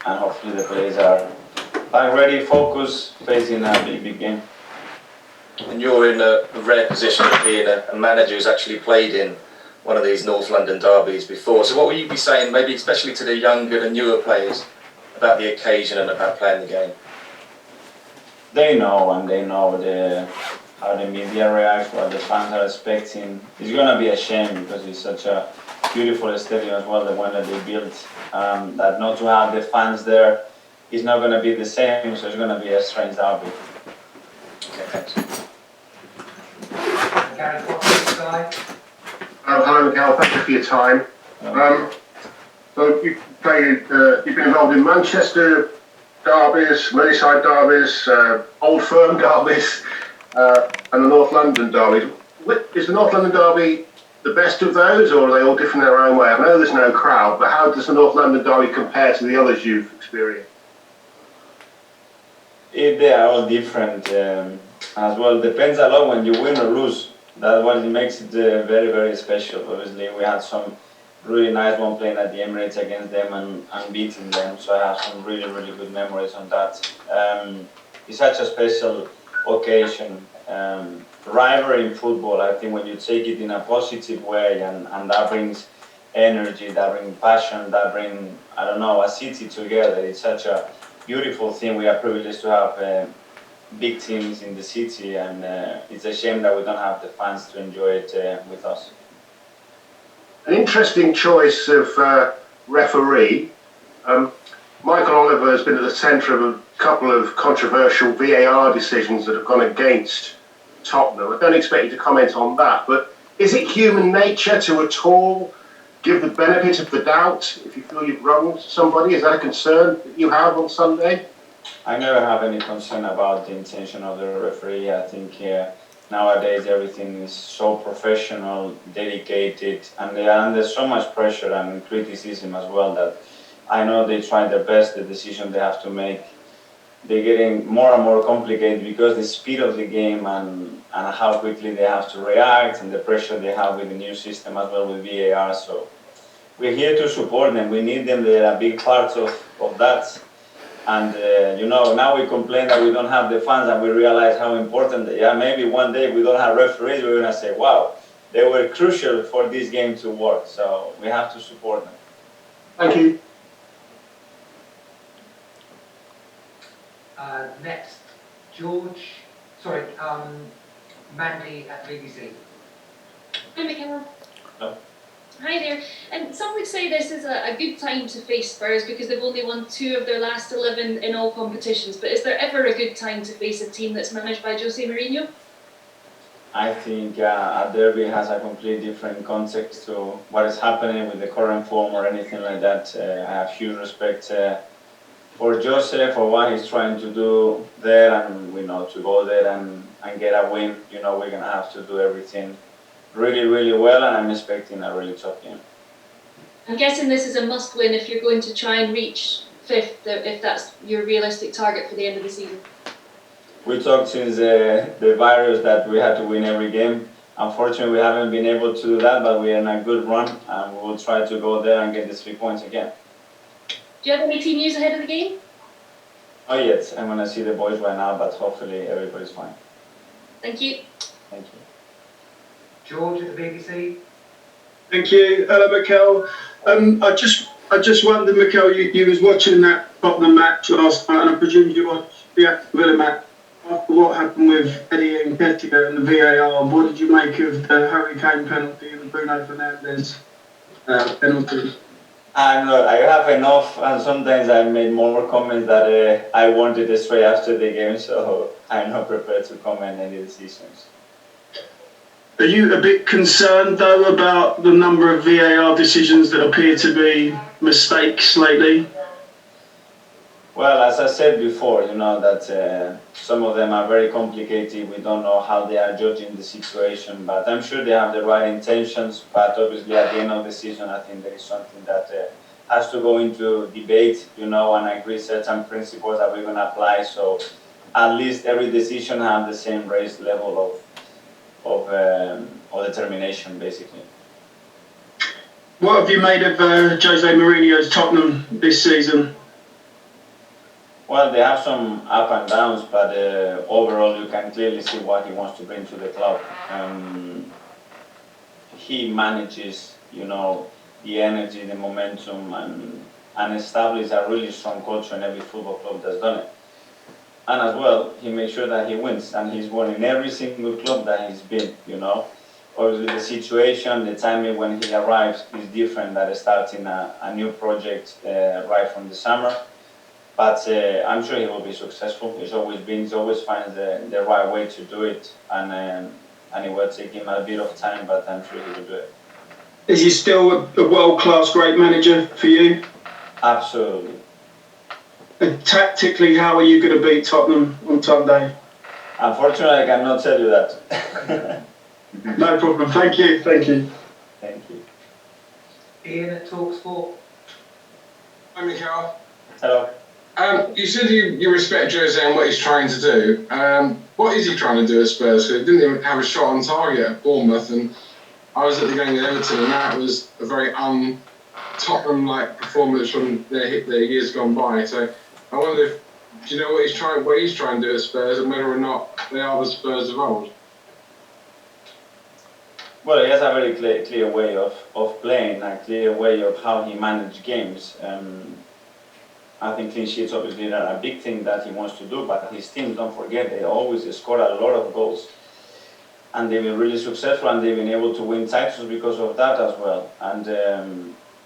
and hopefully the players are ready, focused, facing a big game. And you're in a rare position of being a manager who's actually played in one of these North London derbies before. So what would you be saying, maybe especially to the younger and newer players, about the occasion and about playing the game? They know, and they know how the media reacts, what the fans are expecting. It's going to be a shame because it's such a beautiful stadium as well, the one that they built, that not to have the fans there is not going to be the same, so it's going to be a strange derby. Okay, thanks. Gary Fox, Sky. Hello, Mikel. Thank you for your time. So you've been involved in Manchester derbies, Merseyside derbies, Old Firm derbies, and the North London derbies. Is the North London derby the best of those, or are they all different in their own way? I know there's no crowd, but how does the North London derby compare to the others you've experienced? They are all different as well. Depends a lot when you win or lose. That's what makes it very, very special. Obviously, we had some really nice one playing at the Emirates against them and beating them, so I have some really, really good memories on that. It's such a special occasion. Rivalry in football, I think when you take it in a positive way and that brings energy, that brings passion, that brings, I don't know, a city together. It's such a beautiful thing. We are privileged to have big teams in the city, and it's a shame that we don't have the fans to enjoy it with us. An interesting choice of referee. Michael Oliver has been at the centre of a couple of controversial VAR decisions that have gone against Tottenham. I don't expect you to comment on that, but is it human nature to at all give the benefit of the doubt if you feel you've wronged somebody? Is that a concern that you have on Sunday? I never have any concern about the intention of the referee. I think nowadays everything is so professional, dedicated, and they are under so much pressure and criticism as well that I know they try their best. The decision they have to make, they're getting more and more complicated because the speed of the game and how quickly they have to react and the pressure they have with the new system as well with VAR. So we're here to support them. We need them. They're a big part of that. And now we complain that we don't have the fans, and we realize how important they are. Maybe one day we don't have referees, we're going to say, wow, they were crucial for this game to work. So we have to support them. Thank you. Next, Mandy at BBC. Hi, Mikel. Hello. Hi there. And some would say this is a good time to face Spurs because they've only won 2 of their last 11 in all competitions. But is there ever a good time to face a team that's managed by Jose Mourinho? I think a derby has a completely different context to what is happening with the current form or anything like that. I have huge respect for Jose, for what he's trying to do there, and we know to go there and get a win, we're going to have to do everything really, really well, and I'm expecting a really tough game. I'm guessing this is a must-win if you're going to try and reach 5th, if that's your realistic target for the end of the season. We talked since the virus that we had to win every game. Unfortunately, we haven't been able to do that, but we're in a good run, and we will try to go there and get the 3 points again. Do you have any team news ahead of the game? Not yet. I'm going to see the boys right now, but hopefully everybody's fine. Thank you. Thank you. George at the BBC. Thank you. Hello, Mikel. I just wondered, Mikel, you was watching that Tottenham match last night, and I presume you watched the Aston Villa match. After what happened with Eddie Nketiah and the VAR, what did you make of the Harry Kane penalty and the Bruno Fernandes penalty? I have enough, and sometimes I made more comments that I wanted straight after the game, so I'm not prepared to comment any decisions. Are you a bit concerned, though, about the number of VAR decisions that appear to be mistakes lately? Well, as I said before, that some of them are very complicated. We don't know how they are judging the situation, but I'm sure they have the right intentions. But obviously, at the end of the season, I think there is something that has to go into debate, and agree certain principles that we're going to apply. So at least every decision has the same raised level of determination, basically. What have you made of Jose Mourinho's Tottenham this season? Well, they have some up and downs, but overall, you can clearly see what he wants to bring to the club. He manages, the energy, the momentum, and establish a really strong culture in every football club that's done it. And as well, he makes sure that he wins, and he's won in every single club that he's been. Obviously, the situation, the timing when he arrives is different than starting a new project right from the summer. But I'm sure he will be successful. He's always finds the right way to do it, and it will take him a bit of time, but I'm sure he will do it. Is he still a world-class great manager for you? Absolutely. And tactically, how are you going to beat Tottenham on Sunday? Unfortunately, I cannot tell you that. No problem. Thank you. Thank you. Thank you. Ian at Talksport. Hi, Mikel. Hello. You said you respect Jose and what he's trying to do. What is he trying to do at Spurs? Because he didn't even have a shot on target at Bournemouth, and I was at the game with Everton, and that was a very Tottenham-like performance from their years gone by. So I wonder if do you know what he's trying to do at Spurs, and whether or not they are the Spurs of old. Well, he has a very clear way of playing, a clear way of how he manages games. I think clean sheets obviously are a big thing that he wants to do, but his teams, don't forget, they always score a lot of goals. And they've been really successful, and they've been able to win titles because of that as well. And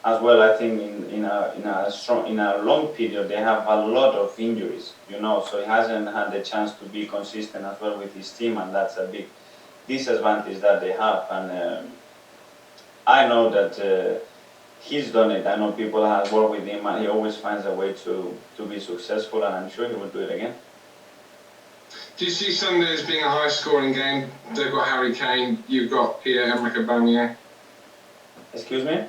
as well, I think in a long period they have a lot of injuries, so he hasn't had the chance to be consistent as well with his team, and that's a big disadvantage that they have. And I know that he's done it. I know people have worked with him, and he always finds a way to be successful, and I'm sure he will do it again. Do you see Sunday as being a high-scoring game? They've got Harry Kane, you've got Pierre-Emerick Aubameyang. Excuse me?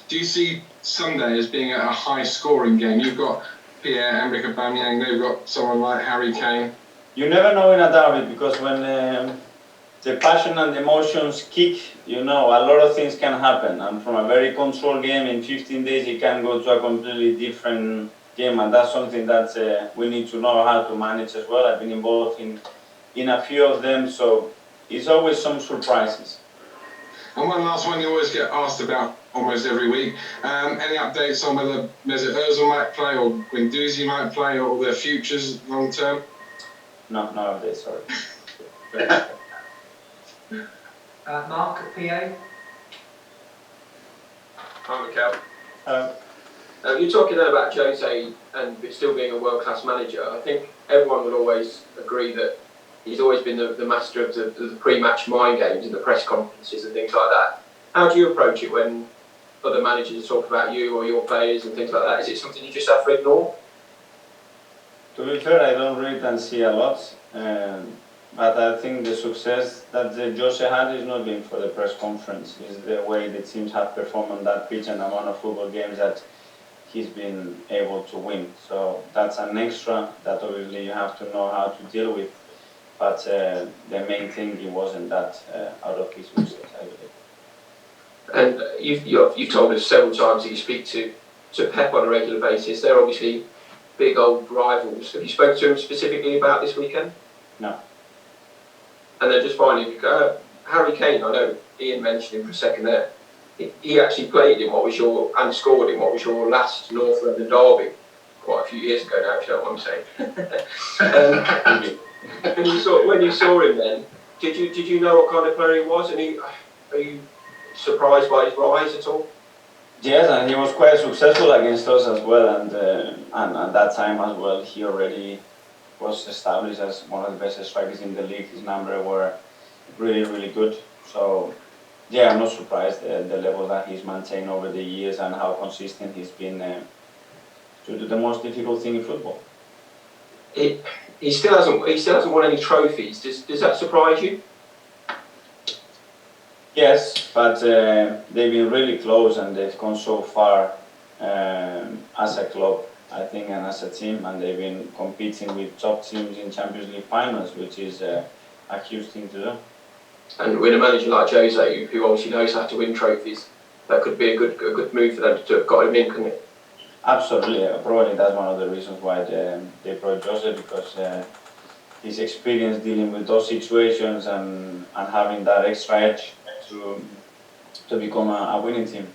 Do you see Sunday as being a high-scoring game? You've got Pierre-Emerick Aubameyang, they've got someone like Harry Kane. You never know in a derby, because when the passion and the emotions kick, a lot of things can happen. And from a very controlled game, in 15 days, it can go to a completely different game. And that's something that we need to know how to manage as well. I've been involved in a few of them, so it's always some surprises. And one last one you always get asked about almost every week. Any updates on whether Mesut Ozil might play or Guendouzi might play, or their futures long term? No updates, sorry. Mark at PA. Hi, Mikel. Um, You're talking there about Jose and still being a world-class manager. I think everyone would always agree that he's always been the master of the pre-match mind games and the press conferences and things like that. How do you approach it when other managers talk about you or your players and things like that? Is it something you just have to ignore? To be fair, I don't read and see a lot, but I think the success that Jose had is not been for the press conference. It's the way the teams have performed on that pitch and the amount of football games that he's been able to win. So that's an extra that obviously you have to know how to deal with. But the main thing, it wasn't that out of his success, I believe. And you've told us several times that you speak to Pep on a regular basis. They're obviously big old rivals. Have you spoken to him specifically about this weekend? No. And then just finally, Harry Kane, I know Ian mentioned him for a second there. He actually played in and scored in what was your last North London derby quite a few years ago now, if you know what I'm saying. When you saw him then, did you know what kind of player he was? And are you surprised by his rise at all? Yes, and he was quite successful against us as well, and at that time as well, he already was established as one of the best strikers in the league. His numbers were really, really good. So, yeah, I'm not surprised the level that he's maintained over the years and how consistent he's been to do the most difficult thing in football. He still hasn't won any trophies. Does that surprise you? Yes, but they've been really close and they've gone so far as a club, I think, and as a team, and they've been competing with top teams in Champions League finals, which is a huge thing to do. And with a manager like Jose, who obviously knows how to win trophies, that could be a good move for them to have got him in, couldn't it? Absolutely, probably that's one of the reasons why they brought Jose, because his experience dealing with those situations and having that extra edge to become a winning team.